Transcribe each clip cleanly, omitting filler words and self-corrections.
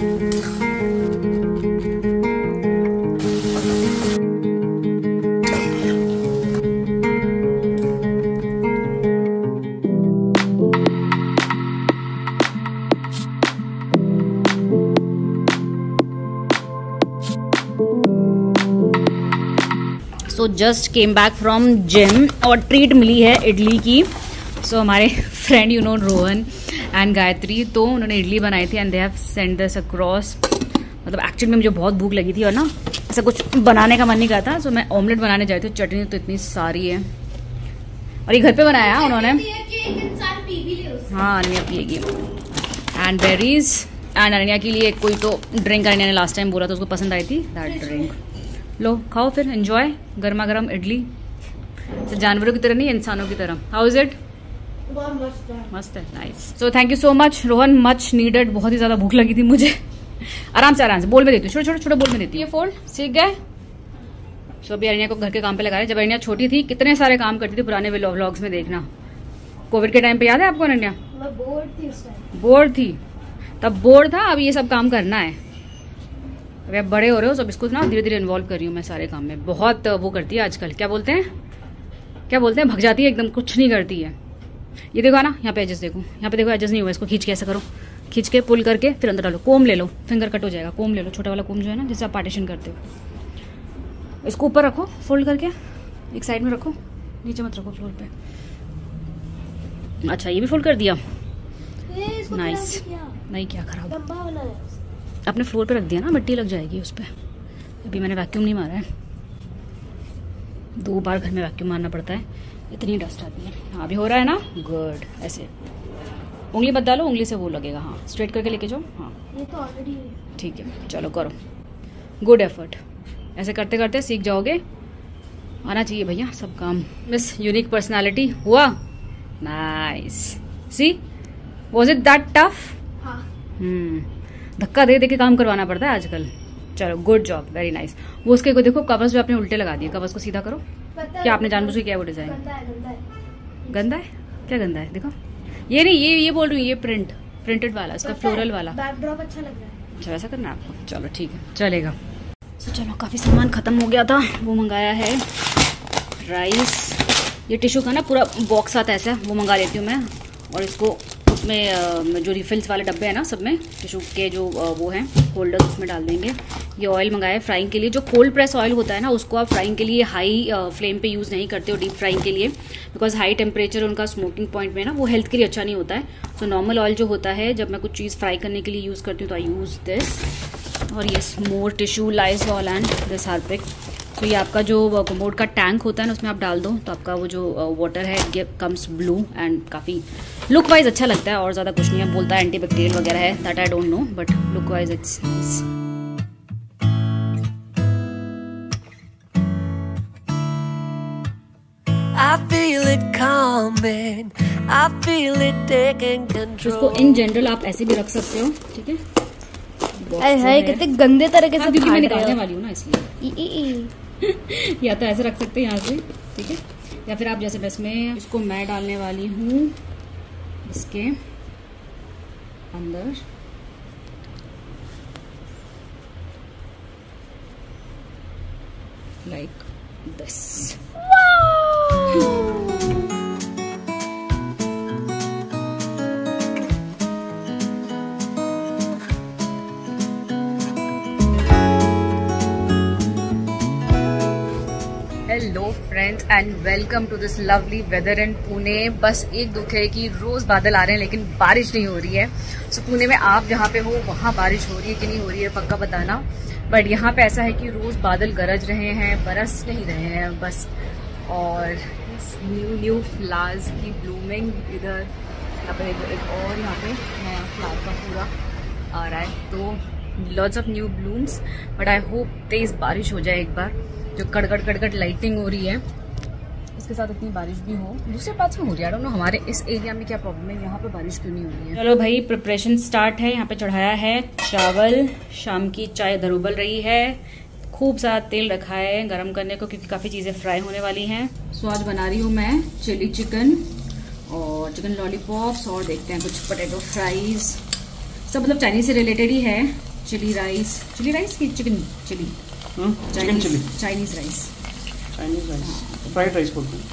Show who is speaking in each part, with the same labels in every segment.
Speaker 1: So just came back from gym और treat मिली है इडली की। सो हमारे friend you know Rohan and Gayatri, तो उन्होंने इडली बनाई थी and they have send this across. मतलब एक्चुअली में मुझे बहुत भूख लगी थी और ना ऐसा कुछ बनाने का मन नहीं करता, सो मैं ऑमलेट बनाने जा रही थी। चटनी तो इतनी सारी है और ये घर पे बनाया उन्होंने। हाँ अनन्या पिएगी। एंड बेरीज एंड अनन्या के लिए कोई तो ड्रिंक अनन्या ने लास्ट टाइम बोला था उसको पसंद आई थी, दैट ड्रिंक। लो खाओ फिर, एंजॉय गर्मा गर्म इडली। तो जानवरों की तरह नहीं, इंसानों की तरह। How is it? मस्त है, nice. So thank you so much Rohan, much needed. बहुत ही ज्यादा भूख लगी थी मुझे। आराम से बोल में देती हूँ, छोटे छोटे बोल में देती हूँ। ये फोल्ड सीख गए। सो अभी अरनिया को घर के काम पे लगा रहे। जब अरनिया छोटी थी कितने सारे काम करती थी पुराने व्लॉग्स में देखना। कोविड के टाइम पे याद है आपको अरनिया? बोर्ड थी तब, बोर्ड था। अब ये सब काम करना है। अभी आप बड़े हो रहे हो, सब इसको ना धीरे धीरे इन्वॉल्व कर रही हूँ मैं सारे काम में। बहुत वो करती है आजकल, क्या बोलते हैं भग जाती है एकदम, कुछ नहीं करती है। ये देखो ना, यहाँ पे एजेस देखो, यहाँ पे देखो एजेस नहीं हुआ। इसको खींच के ऐसा करो, खींच के पुल करके फिर अंदर डालो। कोम ले लो, फिंगर कट हो जाएगा। कोम ले लो, छोटा वाला कोम जो है ना जिससे आप पार्टीशन करते हो। इसको ऊपर रखो फोल्ड करके, एक साइड में रखो, नीचे मत रखो फ्लोर पे। अच्छा ये भी फोल्ड कर दिया, नाइस। नहीं क्या खराब, अपने फ्लोर पे रख दिया ना, मिट्टी लग जाएगी उस पर। अभी मैंने वैक्यूम नहीं मारा है, 2 बार घर में वैक्यूम मारना पड़ता है, इतनी डस्ट आती है। हाँ अभी हो रहा है ना, गुड। ऐसे उंगली मत डालो, उंगली से वो लगेगा। हाँ स्ट्रेट करके लेके जाओ। हाँ
Speaker 2: ये तो ऑलरेडी
Speaker 1: ठीक है, चलो करो, गुड एफर्ट। ऐसे करते करते सीख जाओगे, आना चाहिए भैया सब काम। मिस यूनिक पर्सनालिटी हुआ, nice. She was it that tough? धक्का दे दे के काम करवाना पड़ता है आजकल। चलो गुड जॉब, वेरी नाइस। वो उसके को देखो, कवर्स भी आपने उल्टे लगा दिए। कवर्स को सीधा करो। क्या आपने जानबूझ के किया वो डिजाइन? गंदा है? क्या गंदा है? देखो ये नहीं, ये बोल रही हूँ, ये प्रिंटेड वाला, इसका फ्लोरल वाला
Speaker 2: बैकड्रॉप अच्छा लग रहा है।
Speaker 1: अच्छा वैसा करना है आपको, चलो ठीक है चलेगा। तो चलो काफी सामान खत्म हो गया था, वो मंगाया है राइस। ये टिश्यू का ना पूरा बॉक्स आता है ऐसा, वो मंगा लेती हूँ मैं। और इसको उसमें जो रिफिल्स वाले डब्बे हैं ना सब में, टिश्यू के जो वो हैं होल्डर्स, उसमें डाल देंगे। ये ऑयल मंगाया है फ्राइंग के लिए। जो कोल्ड प्रेस ऑयल होता है ना, उसको आप फ्राइंग के लिए हाई फ्लेम पे यूज़ नहीं करते हो, डीप फ्राइंग के लिए, बिकॉज हाई टेम्परेचर उनका स्मोकिंग पॉइंट में ना वो हेल्थ के लिए अच्छा नहीं होता है। सो नॉर्मल ऑयल जो होता है, जब मैं कुछ चीज़ फ्राई करने के लिए यूज़ करती हूँ तो आई यूज़ दिस। और ये more tissue, Lysol and this Harpic. तो ये आपका जो कमोड का टैंक होता है ना, उसमें आप डाल दो तो आपका वो जो वाटर है ये कम्स ब्लू एंड काफ़ी लुक वाइज अच्छा लगता है। और ज़्यादा कुछ नहीं है, बोलता है एंटीबैक्टीरियल वगैरह है, that I don't know, but look wise it's nice. उसको इन जनरल आप ऐसे भी रख सकते हो, ठीक है।
Speaker 2: है कितने गंदे तरीके से,
Speaker 1: क्योंकि मैं निकालने वाली हूँ ना इसलिए। या तो ऐसे रख सकते हैं यहाँ से, ठीक है, या फिर आप जैसे बस में इसको मैं डालने वाली हूँ इसके अंदर। Like this. Hello friends and welcome to this lovely weather in Pune. बस एक दुख है कि रोज बादल आ रहे हैं लेकिन बारिश नहीं हो रही है। सो पुणे में आप जहाँ पे हो वहाँ बारिश हो रही है कि नहीं हो रही है पक्का बताना। बट यहाँ पे ऐसा है कि रोज बादल गरज रहे हैं, बरस नहीं रहे हैं बस। और न्यू फ्लावर्स की ब्लूमिंग इधर, यहाँ पर एक और यहाँ पे नया फ्लावर का पूरा आ रहा है। तो lots of new blooms, but I hope तेज बारिश हो जाए एक बार। जो कड़कड़ कड़कड़ लाइटिंग हो रही है इसके साथ इतनी बारिश भी हो। दूसरे पास में हो रही है, आई डोंट नो हमारे इस एरिया में क्या प्रॉब्लम है, यहाँ पे बारिश क्यों नहीं हो रही है। चलो भाई प्रिपरेशन स्टार्ट है। यहाँ पे चढ़ाया है चावल, शाम की चाय इधर उबल रही है, खूब सारा तेल रखा है गरम करने को क्योंकि काफ़ी चीज़ें फ्राई होने वाली हैं। सो आज बना रही हूँ मैं चिली चिकन और चिकन लॉलीपॉप्स, और देखते हैं कुछ पोटैटो फ्राइज, सब मतलब चाइनीज से रिलेटेड ही है। चिली राइस की chicken chilli Chinese rice
Speaker 3: fried rice बोलते हैं।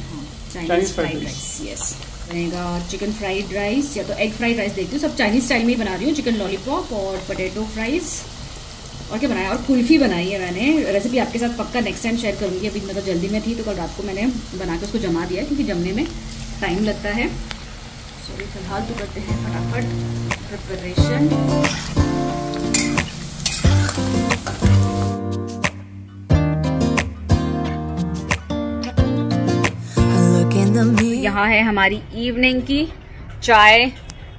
Speaker 1: Chinese fried rice, yes. बनेगा चिकन फ्राइड राइस या तो एग फ्राइड राइस, देखती हूँ सब चाइनीज स्टाइल में ही बना रही हूँ। चिकन लॉलीपॉप और पोटैटो फ्राइज और क्या बनाया, और कुल्फी बनाई है मैंने। रेसिपी आपके साथ पक्का नेक्स्ट टाइम शेयर करूँगी। अभी मैं तो जल्दी में थी तो कल रात को मैंने बना के उसको जमा दिया क्योंकि जमने में टाइम लगता है। सो फिलहाल तो करते हैं फटाफट प्रिपरेशन। यहाँ है हमारी इवनिंग की चाय,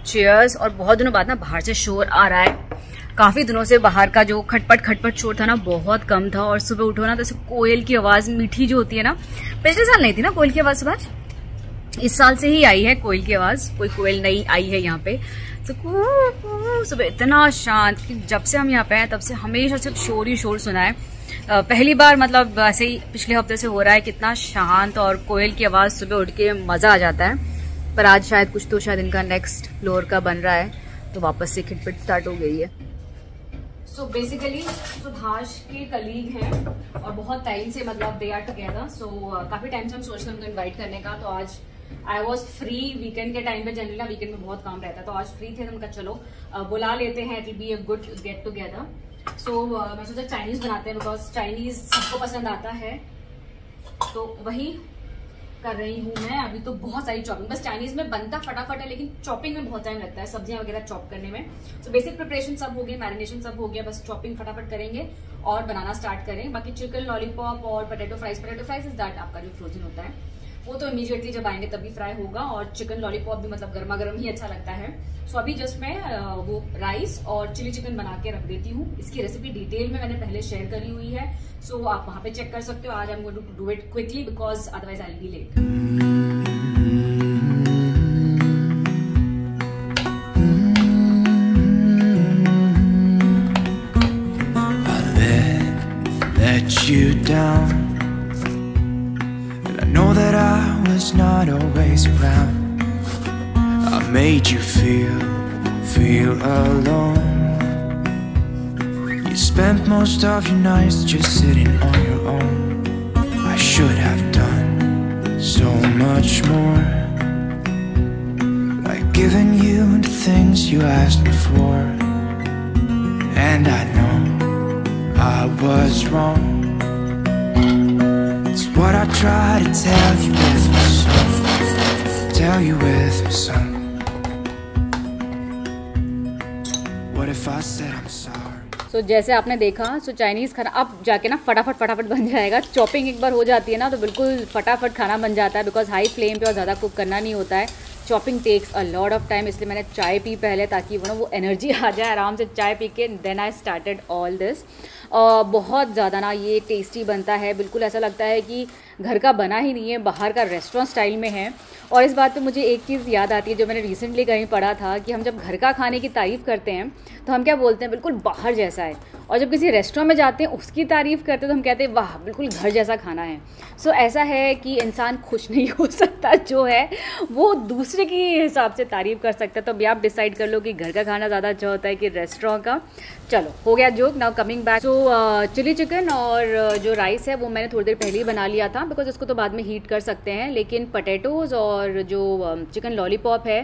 Speaker 1: चीयर्स। और बहुत दिनों बाद ना बाहर से शोर आ रहा है। काफी दिनों से बाहर का जो खटपट शोर था ना बहुत कम था। और सुबह उठो ना तो कोयल की आवाज मीठी जो होती है ना, पिछले साल नहीं थी ना कोयल की आवाज, सुबह इस साल से ही आई है कोयल की आवाज। कोई कोयल नई आई है यहाँ पे, तो सुबह इतना शांत कि जब से हम यहाँ पे हैं तब से हमेशा सिर्फ शोर ही शोर सुना है। पहली बार मतलब ऐसे ही पिछले हफ्ते से हो रहा है, कितना शांत और कोयल की आवाज सुबह उठ के मजा आ जाता है। पर आज शायद कुछ तो शायद इनका नेक्स्ट फ्लोर का बन रहा है तो वापस से खिटपिट स्टार्ट हो गई है। सो बेसिकली सुभाष के कलीग हैं और बहुत टाइम से मतलब दे आर टुगेदर। सो काफी टाइम से हम सोच रहे हैं उनको इन्वाइट करने का। तो आज आई वॉज फ्री वीकेंड के टाइम पे, जनरली ना वीकेंड में बहुत काम रहता है, तो आज फ्री थे तो उनका चलो बुला लेते हैं, it will be a good get together. So मैं सोचा चाइनीज बनाते हैं बिकॉज चाइनीज सबको पसंद आता है, तो वही कर रही हूँ मैं। अभी तो बहुत सारी चॉपिंग, बस चाइनीज में बनता फटाफट है लेकिन चॉपिंग में बहुत टाइम लगता है, सब्जियां वगैरह चॉप करने में। तो बेसिक प्रिपरेशन सब हो गई, मैरिनेशन सब हो गया, बस चॉपिंग फटाफट करेंगे और बनाना स्टार्ट करें। बाकी चिकन लॉलीपॉप और पोटैटो फ्राइज इज दैट आपका जो फ्रोजन होता है वो तो इमीडिएटली जब आएंगे तभी फ्राई होगा। और चिकन लॉलीपॉप भी मतलब गर्मा गर्म ही अच्छा लगता है। सो अभी जस्ट मैं वो राइस और चिली चिकन बना के रख देती हूँ। इसकी रेसिपी डिटेल में मैंने पहले शेयर करी हुई है, सो आप वहां पे चेक कर सकते हो। आज I am going to do it quickly because otherwise I will be late.
Speaker 4: You down, and I know that I was not always around. I made you feel alone. You spent most of your nights just sitting on your own. I should have done so much more, like giving you the things you asked me for. And I know I was wrong. What I try to tell you with my song, tell you with my song. What if I said I'm sorry?
Speaker 1: So जैसे आपने देखा, सो Chinese खाना अब जाके ना फटाफट बन जाएगा। चॉपिंग एक बार हो जाती है ना तो बिल्कुल फटाफट खाना बन जाता है बिकॉज हाई फ्लेम पे और ज़्यादा कुक करना नहीं होता है। Chopping takes a lot of time, इसलिए मैंने चाय पी पहले ताकि वो एनर्जी आ जाए आराम से चाय पी के। Then I started all this. बहुत ज़्यादा ना ये टेस्टी बनता है, बिल्कुल ऐसा लगता है कि घर का बना ही नहीं है, बाहर का रेस्टोरेंट स्टाइल में है। और इस बात पे मुझे एक चीज़ याद आती है जो मैंने रिसेंटली कहीं पढ़ा था कि हम जब घर का खाने की तारीफ़ करते हैं तो हम क्या बोलते हैं, बिल्कुल बाहर जैसा है। और जब किसी रेस्टोरेंट में जाते हैं उसकी तारीफ़ करते हैं तो हम कहते हैं वाह बिल्कुल घर जैसा खाना है। सो ऐसा है कि इंसान खुश नहीं हो सकता, जो है वो दूसरे के हिसाब से तारीफ़ कर सकता है। तो अभी आप डिसाइड कर लो कि घर का खाना ज़्यादा अच्छा होता है कि रेस्टोरेंट का। चलो हो गया जोक, नाउ कमिंग बैक। सो चिली चिकन और जो राइस है वो मैंने थोड़ी देर पहले ही बना लिया था बिकॉज उसको तो बाद में हीट कर सकते हैं। लेकिन पोटैटोज़ और जो चिकन लॉलीपॉप है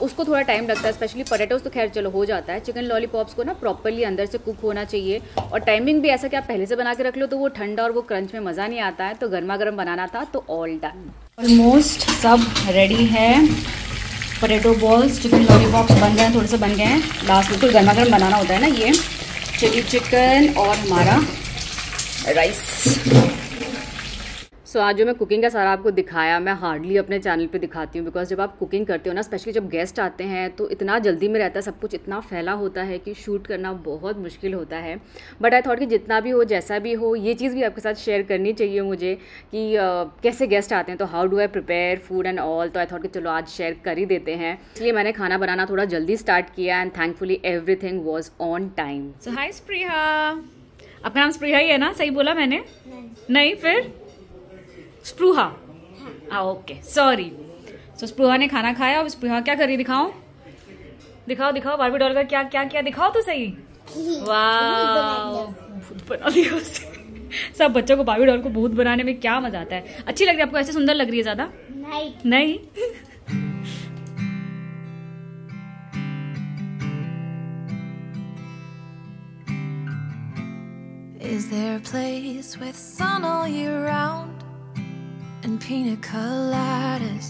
Speaker 1: उसको थोड़ा टाइम लगता है, स्पेशली पोटैटोज़ तो खैर चलो हो जाता है। चिकन लॉलीपॉप्स को ना प्रॉपरली अंदर से कुक होना चाहिए और टाइमिंग भी ऐसा कि आप पहले से बना के रख लो तो वो ठंडा और वो क्रंच में मज़ा नहीं आता है। तो गर्मा गर्म बनाना था तो ऑल डन, ऑलमोस्ट सब रेडी है। पोटैटो बॉल्स, चिकन लॉलीपॉप्स बन गए हैं, थोड़े से बन गए हैं। लास्ट बिल्कुल गर्मा गर्म बनाना होता है ना। ये चिली चिकन और हमारा राइस। सो आज जो मैं कुकिंग का सारा आपको दिखाया, मैं हार्डली अपने चैनल पे दिखाती हूँ बिकॉज जब आप कुकिंग करते हो ना, स्पेशली जब गेस्ट आते हैं तो इतना जल्दी में रहता है, सब कुछ इतना फैला होता है कि शूट करना बहुत मुश्किल होता है। बट आई थॉट कि जितना भी हो जैसा भी हो ये चीज़ भी आपके साथ शेयर करनी चाहिए मुझे कि कैसे गेस्ट आते हैं तो how do I prepare food and all. तो आई थॉट कि चलो आज शेयर कर ही देते हैं, इसलिए मैंने खाना बनाना थोड़ा जल्दी स्टार्ट किया and thankfully everything was on time. So hi Supriya, अपना नाम स्प्रिया ही है ना? सही बोला मैंने? नहीं फिर स्प्रूहा। Okay sorry. सो स्प्रूहा ने खाना खाया। अब स्प्रूहा क्या कर रही, दिखाओ दिखाओ दिखाओ बारबी डॉल का क्या क्या क्या दिखाओ तो सही। वाह, भूत बना दिया उसे। सब बच्चों को बार्बी डॉल को भूत बनाने में क्या मजा आता है। अच्छी लग रही है आपको? ऐसे सुंदर लग रही है ज्यादा? नहीं।
Speaker 5: Is there a place with sun all year round and pina coladas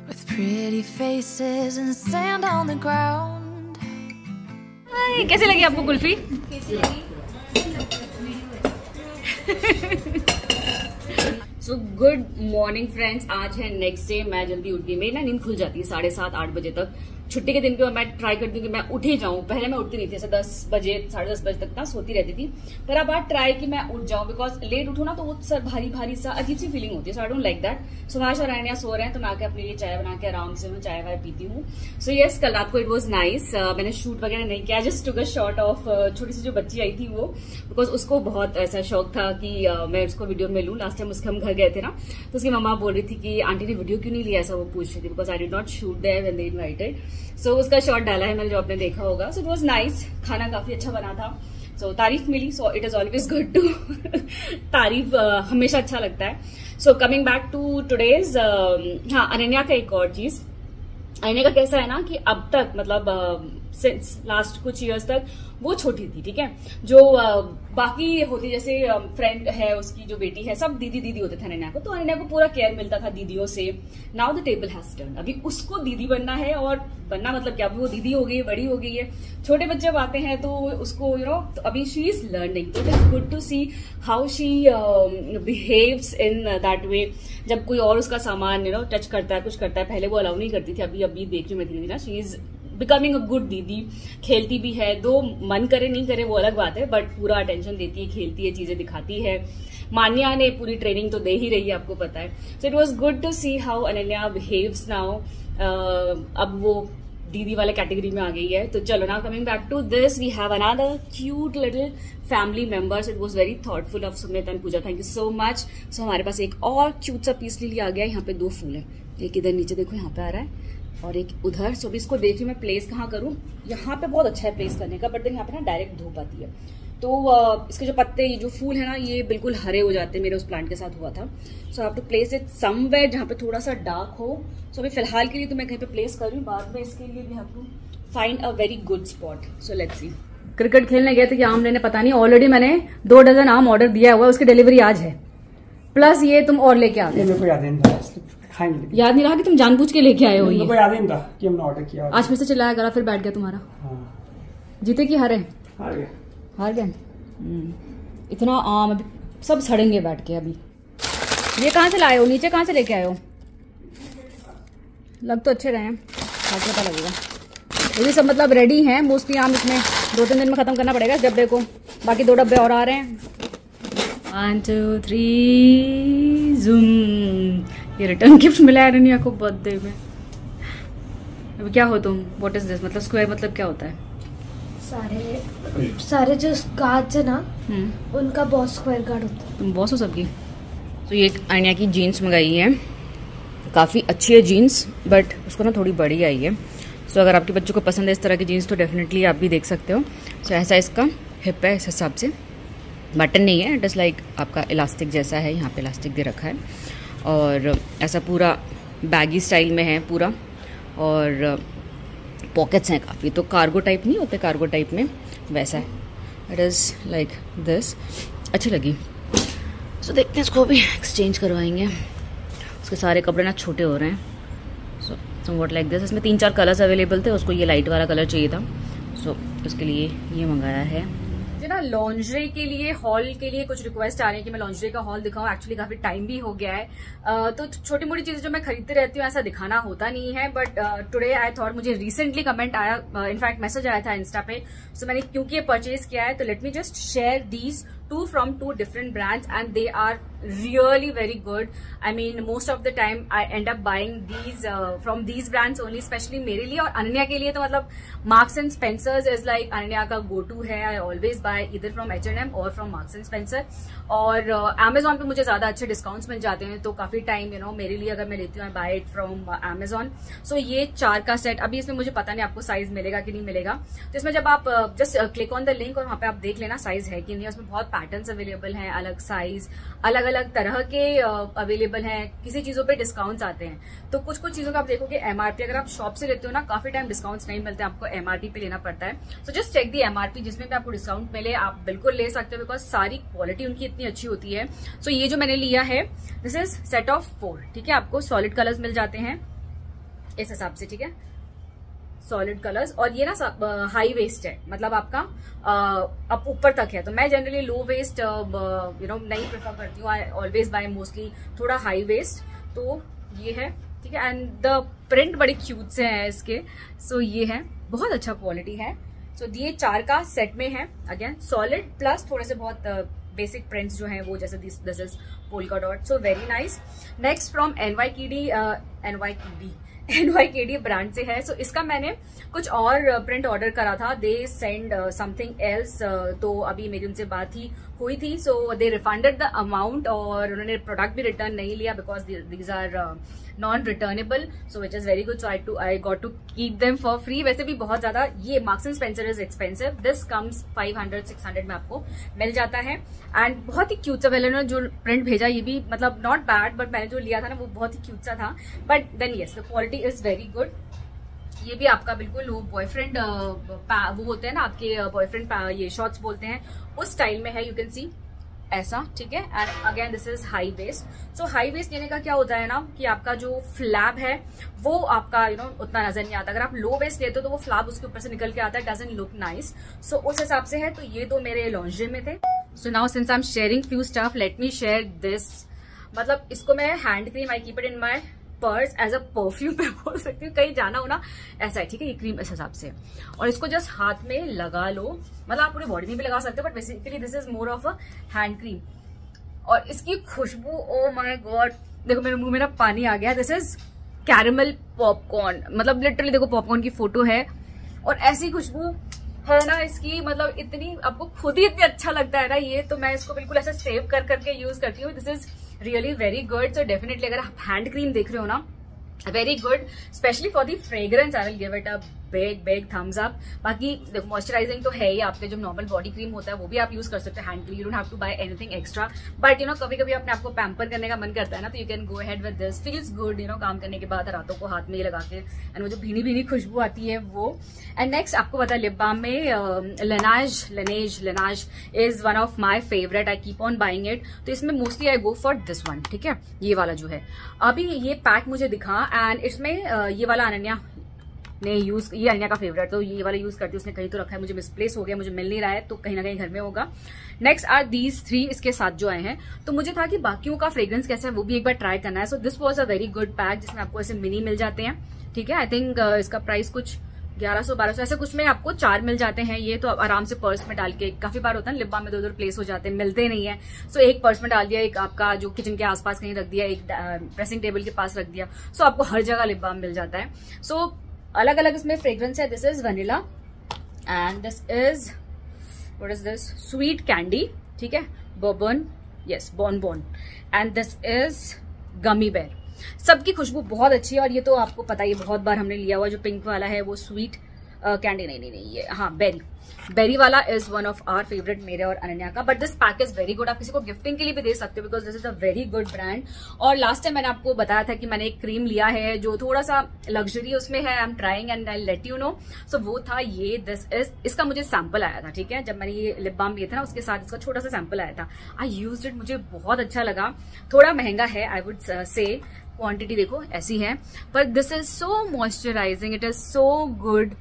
Speaker 5: with pretty faces and sand on the ground?
Speaker 1: कैसी लगी आपको कुल्फी? कैसी लगी? सो गुड मॉर्निंग फ्रेंड्स, आज है नेक्स्ट डे। मैं जल्दी उठ गई, मेरी ना नींद खुल जाती है 7:30-8 बजे तक छुट्टी के दिन पे। मैं ट्राई करती हूँ कि मैं उठ ही जाऊं। पहले मैं उठती नहीं थी, ऐसे 10 बजे 10:30 बजे तक ना सोती रहती थी, पर अब आज ट्राई कि मैं उठ जाऊं, बिकॉज लेट उठू ना तो वो सर भारी भारी सा अजीब सी फीलिंग होती है। सो आई डोंट लाइक दैट। सो आज और रानिया सो रहे हैं तो मैं आके अपने लिए चाय बना के आराम से मैं चाय वाय पीती हूँ। सो यस, कल रात को इट वॉज नाइस। मैंने शूट वगैरह नहीं किया, just took a shot of छोटी सी जो बच्ची आई थी वो, बिकॉज उसको बहुत ऐसा शौक था कि मैं उसको वीडियो में लूं। लास्ट टाइम उसके हम घर गए थे ना, तो उसकी मम्मा बोल रही थी कि आंटी ने वीडियो क्यों नहीं लिया, ऐसा वो पूछ रही थी, because I did not shoot there when they invited. So उसका शॉट डाला है मैंने, जो आपने देखा होगा। सो इट वॉज नाइस, खाना काफी अच्छा बना था। सो तारीफ मिली, so it is always good to तारीफ हमेशा अच्छा लगता है। So coming back to today's, हाँ, अनन्या का एक और चीज, अनन्या का कैसा है ना कि अब तक मतलब सिंस लास्ट कुछ इयर्स तक वो छोटी थी, ठीक है। जो बाकी होती, जैसे फ्रेंड है उसकी जो बेटी है, सब दीदी दीदी होते थे अनन्या को, तो अनन्या को पूरा केयर मिलता था दीदियों से। Now the table has turn, अभी उसको दीदी बनना है, और बनना मतलब क्या, वो दीदी हो गई, बड़ी हो गई है। छोटे बच्चे जब आते हैं तो उसको तो अभी शी इज लर्निंग, तो it is good to see how she behaves in that way. जब कोई और उसका सामान टच करता है, कुछ करता है, पहले वो अलाउ नहीं करती थी, अभी देख रही मैं धीरे धीरे ना, she is becoming a good दीदी। खेलती भी है, दो मन करे नहीं करे वो अलग बात है, बट पूरा अटेंशन देती है, खेलती है, चीजें दिखाती है। मान्या ने पूरी ट्रेनिंग तो दे ही रही है, आपको पता है। So it was good to see how Ananya behaves now. अब वो दीदी वाले कैटेगरी में आ गई है। तो चलो ना, coming back to this, we have another cute little family members. It was very thoughtful of Sumit and Pooja, thank you so much. So हमारे पास एक और क्यूट सा पीस लिया आ गया। यहाँ पे 2 फूल है, एक इधर नीचे देखो यहाँ पे आ रहा है, और एक उधर। सो भी इसको देख रही मैं प्लेस कहाँ करूँ। यहाँ पे बहुत अच्छा है प्लेस करने का, बट देन यहाँ पे ना डायरेक्ट धूप आती है, तो इसके जो पत्ते, ये जो फूल है ना, ये बिल्कुल हरे हो जाते हैं। मेरे उस प्लांट के साथ हुआ था। So I have to place it somewhere जहाँ पे थोड़ा सा डार्क हो। सो अभी फिलहाल के लिए तो मैं कहीं पे प्लेस कर रही हूँ, बाद में इसके लिए भी have to find a very good spot. So let's see. Cricket खेलने गए थे कि आम लेने, पता नहीं, ऑलरेडी मैंने 2 डजन आम ऑर्डर दिया हुआ है, उसकी डिलीवरी आज है, प्लस ये तुम और लेके आ गए। याद नहीं रहा कि तुम जानबूझ के लेके आए हो। ये
Speaker 3: याद नहीं था कि हमने ऑर्डर किया।
Speaker 1: आज फिर से चिल्लाया गला, फिर बैठ गया तुम्हारा। जीते कि हारे? हार गए। इतना आम अभी सब सड़ेंगे बैठ के। अभी ये कहाँ से लाए हो, नीचे कहाँ से लेके आए हो? लग तो अच्छे रहे हैं, पता लगेगा। ये भी सब मतलब रेडी हैं मोस्टली आम। इसमें 2-3 दिन में खत्म करना पड़ेगा इस डब्बे को, बाकी 2 डब्बे और आ रहे हैं। 1 2 3 जूम। ये रिटर्न गिफ्ट मिला है अनन्या को बर्थडे में। अभी क्या हो तुम? What is this? मतलब स्क्वायर मतलब क्या होता है?
Speaker 2: सारे जो कार्ड्स है ना, उनका बॉस स्क्वायर कार्ड होता है।
Speaker 1: तुम बॉस हो सबकी। तो ये अनन्या की जीन्स मंगाई है, काफ़ी अच्छी है जीन्स, बट उसको ना थोड़ी बड़ी आई है। सो अगर आपके बच्चों को पसंद है इस तरह की जीन्स तो डेफिनेटली आप भी देख सकते हो। सो ऐसा इसका हिप है, इस हिसाब से बटन नहीं है, इट इज़ लाइक आपका इलास्टिक जैसा है, यहाँ पे इलास्टिक दे रखा है, और ऐसा पूरा बैगी स्टाइल में है पूरा, और पॉकेट्स हैं काफ़ी। तो कार्गो टाइप नहीं होते, कार्गो टाइप में वैसा है। It is like this. अच्छी लगी। सो देखते हैं, इसको भी एक्सचेंज करवाएंगे। उसके सारे कपड़े ना छोटे हो रहे हैं। सो समवॉट लाइक दिस। इसमें 3-4 कलर्स अवेलेबल थे, उसको ये लाइट वाला कलर चाहिए था, सो उसके लिए ये मंगाया है। मुझे ना लॉन्जरी के लिए, हॉल के लिए कुछ रिक्वेस्ट आ रही है कि मैं लॉन्जरी का हॉल दिखाऊं। एक्चुअली काफी टाइम भी हो गया है, तो छोटी मोटी चीजें जो मैं खरीदती रहती हूँ ऐसा दिखाना होता नहीं है, बट टुडे आई थॉट, मुझे रिसेंटली कमेंट आया, इनफैक्ट मैसेज आया था इंस्टा पे। सो मैंने क्योंकि ये परचेज किया है, तो let me just share these two from two different brands and they are really very good. I mean most of the time I end up buying these from these brands only, especially मेरे लिए और अनन्या के लिए तो मतलब Marks and Spencer's is like Ananya का go to है. I always buy either from H&M or from Marks and Spencer. और Amazon पे मुझे ज्यादा अच्छे डिस्काउंट्स मिल जाते हैं तो काफी टाइम मेरे लिए अगर मैं लेती हूँ I buy it from Amazon. So ये 4 का सेट, अभी इसमें मुझे पता नहीं आपको साइज मिलेगा कि नहीं मिलेगा, तो इसमें जब आप just click on the link और वहाँ पे आप देख लेना साइज है कि नहीं. उसमें बहुत पैटर्न्स अवेलेबल हैं, अलग साइज अलग अलग तरह के अवेलेबल हैं. किसी चीजों पे डिस्काउंट्स आते हैं तो कुछ कुछ चीजों का आप देखोगे एमआरपी अगर आप शॉप से लेते हो ना काफी टाइम डिस्काउंट्स नहीं मिलते, आपको एमआरपी पे लेना पड़ता है. So just check the MRP, जिसमें भी आपको डिस्काउंट मिले आप बिल्कुल ले सकते हो बिकॉज सारी क्वालिटी उनकी इतनी अच्छी होती है. सो ये जो मैंने लिया है दिस इज सेट ऑफ 4. ठीक है, आपको सॉलिड कलर्स मिल जाते हैं इस हिसाब से. ठीक है, सॉलिड कलर्स और ये ना हाई वेस्ट है, मतलब आपका अब ऊपर तक है. तो मैं जनरली लो वेस्ट नहीं प्रेफर करती हूँ. आई ऑलवेज बाय मोस्टली थोड़ा हाई वेस्ट. तो ये है, ठीक है, एंड द प्रिंट बड़े क्यूट से हैं इसके. सो ये है, बहुत अच्छा क्वालिटी है. सो ये 4 का सेट में है. अगेन सॉलिड प्लस थोड़े से बहुत बेसिक प्रिंट्स जो हैं वो, जैसे this is polka dot. So very nice. Next from NYKD brand से है. सो इसका मैंने कुछ और प्रिंट ऑर्डर करा था. दे सेंड समथिंग एल्स, तो अभी मेरी उनसे बात हुई थी. So they refunded the amount और उन्होंने प्रोडक्ट भी रिटर्न नहीं लिया because these are non returnable. So which is very good. So I got to keep them for free. वैसे भी बहुत ज्यादा ये Marks and Spencer is expensive. This comes 500-600 में आपको मिल जाता है एंड बहुत ही क्यूट सा. पहले जो प्रिंट भेजा ये भी मतलब नॉट बैड, बट मैंने जो लिया था ना वो बहुत ही क्यूट सा था. But then yes the quality is very good. ये भी आपका बिल्कुल वो बॉयफ्रेंड वो होते हैं ना आपके बॉयफ्रेंड ये शॉर्ट्स बोलते हैं उस स्टाइल में है. यू कैन सी ऐसा. ठीक है, and again this is high waist. So high waist लेने का क्या होता है ना कि आपका जो फ्लैब है वो आपका उतना नजर नहीं आता. अगर आप लो वेस्ट लेते हो तो वो फ्लैब उसके ऊपर से निकल के आता है, डजंट लुक नाइस. सो उस हिसाब से है. तो ये तो मेरे लॉन्ड्री में थे. So now since I am sharing few stuff, let me share this. मतलब इसको मैं hand cream, I keep it in my purse as a perfume पे बोल सकती हूँ. कहीं जाना हो ना ऐसा है. ठीक है, ये क्रीम इस हिसाब से और इसको जस्ट हाथ में लगा लो. मतलब आप पूरी बॉडी में भी लगा सकते हो but basically this is more of a hand cream. और इसकी खुशबू, ओ माय गॉड, देखो मेरे मुंह में ना पानी आ गया. This is caramel popcorn. मतलब लिटरली देखो पॉपकॉर्न की फोटो है और ऐसी खुशबू है ना इसकी. मतलब इतनी आपको खुद ही इतनी अच्छा लगता है ना ये. तो मैं इसको बिल्कुल ऐसे सेव करके यूज करती हूँ. This is really very good. So definitely अगर आप हैंड क्रीम देख रहे हो ना, very good, specially for the fragrance. I will give it a big thumbs up. बाकी देखो मॉइस्चराइजिंग तो है ही. आपके जो नॉर्मल बॉडी क्रीम होता है वो भी आप यूज कर सकते हैं hand cream. You don't have to buy anything extra. But कभी कभी अपने आपको पैम्पर करने का मन करता है ना, तो you can go ahead with this. Feels good काम करने के बाद रातों को हाथ में लगा के एंड वो जो भीनी भीनी खुशबू आती है वो. एंड नेक्स्ट आपको पता है लिप बाम में Laneige is one of my favourite. I keep on buying it. तो इसमें mostly I go for this one. ठीक है, ये वाला जो है अभी ये पैक मुझे दिखा एंड इसमें ये वाला अनन्या ने यूज, ये अनन्या का फेवरेट, तो ये वाला यूज करती हूँ. उसने कहीं तो रखा है, मुझे मिसप्लेस हो गया, मुझे मिल नहीं रहा है, तो कहीं ना कहीं घर में होगा. नेक्स्ट आर दीज 3 इसके साथ जो आए हैं. तो मुझे था कि बाकियों का फ्रेग्रेंस कैसा है वो भी एक बार ट्राई करना है. So this was a very good pack जिसमें आपको ऐसे मिनी मिल जाते हैं. ठीक है, आई थिंक इसका प्राइस कुछ 1100-1200 ऐसे कुछ में आपको 4 मिल जाते हैं. ये तो आराम से पर्स में डाल के, काफी बार होता है लिप बाम में 2 प्लेस हो जाते हैं, मिलते नहीं है. सो एक पर्स में डाल दिया, एक आपका जो किचन के आसपास कहीं रख दिया, एक ड्रेसिंग टेबल के पास रख दिया. सो आपको हर जगह लिप बाम मिल जाता है. सो अलग अलग इसमें फ्रेग्रेंस है. This is vanilla and this is what is this, sweet candy. ठीक है, bourbon, yes bon and this is gummy bear. सबकी खुशबू बहुत अच्छी है और ये तो आपको पता ही, बहुत बार हमने लिया हुआ. जो पिंक वाला है वो स्वीट कैंडी, नहीं ये हाँ बेरी वाला is one of our favourite, मेरे और अनन्या का. But this pack is very good. आप किसी को गिफ्टिंग के लिए भी दे सकते हो because this is a very good brand. और लास्ट टाइम मैंने आपको बताया था कि मैंने एक क्रीम लिया है जो थोड़ा सा लग्जरी उसमें है. I am trying and I let you know. So वो था ये, दिस इज, इसका मुझे सैंपल आया था. ठीक है, जब मैंने ये लिप बाम लिया था ना उसके साथ इसका छोटा सा सैंपल आया था. आई यूज्ड इट, मुझे बहुत अच्छा लगा. थोड़ा महंगा है आई वुड से, क्वांटिटी देखो ऐसी है, पर this is so moisturising, it is so good.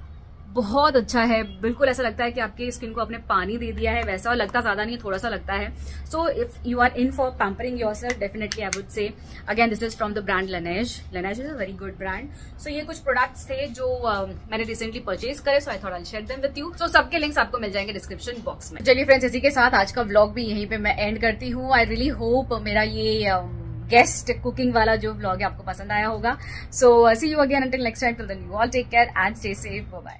Speaker 1: बहुत अच्छा है, बिल्कुल ऐसा लगता है कि आपकी स्किन को आपने पानी दे दिया है वैसा, और लगता ज्यादा नहीं है, थोड़ा सा लगता है. So if you are in for pampering yourself, definitely I would say. Again this is from the brand Laneige. Laneige is a very good brand. So ये कुछ प्रोडक्ट्स थे जो मैंने रिसेंटली परचेज करे, so I thought I share them with you. So सबके links आपको मिल जाएंगे description box में. चलिए फ्रेंड्स, इसी के साथ आज का व्लॉग भी यहीं पे मैं एंड करती हूँ. आई रियली होप मेरा ये गेस्ट कुकिंग वाला जो व्लॉग है आपको पसंद आया होगा. So see you again until next time. Till then you all take care and stay safe. Bye bye.